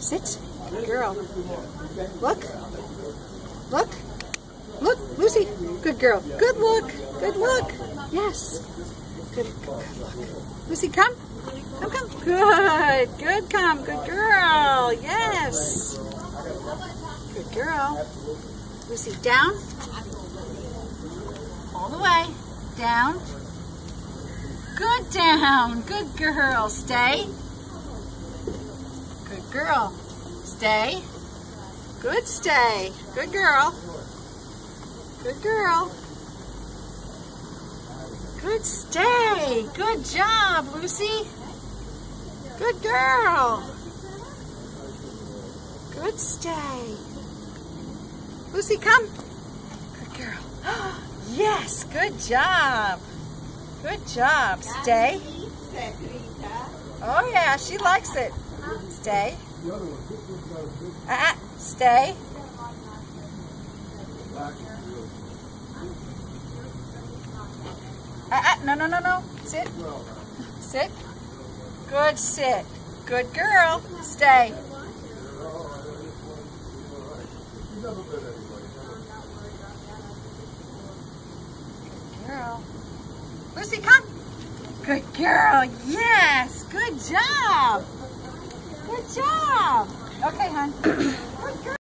Sit. Good girl. Look. Look. Look, Lucy. Good girl. Good look. Good look. Yes. Good look. Lucy, come. Come. Good. Good come. Good girl. Yes. Good girl. Lucy, down. All the way. Down. Good down. Good girl. Stay. Good girl. Stay. Good stay. Good girl. Good girl. Good stay. Good job, Lucy. Good girl. Good stay. Lucy, come. Good girl. Yes, good job. Good job. Stay. Oh yeah, she likes it. Stay. Stay. No. Sit. Sit. Good sit. Good girl. Stay. Good girl. Lucy, come. Good girl. Yes. Good job. Good job. Okay, hon. Good girl.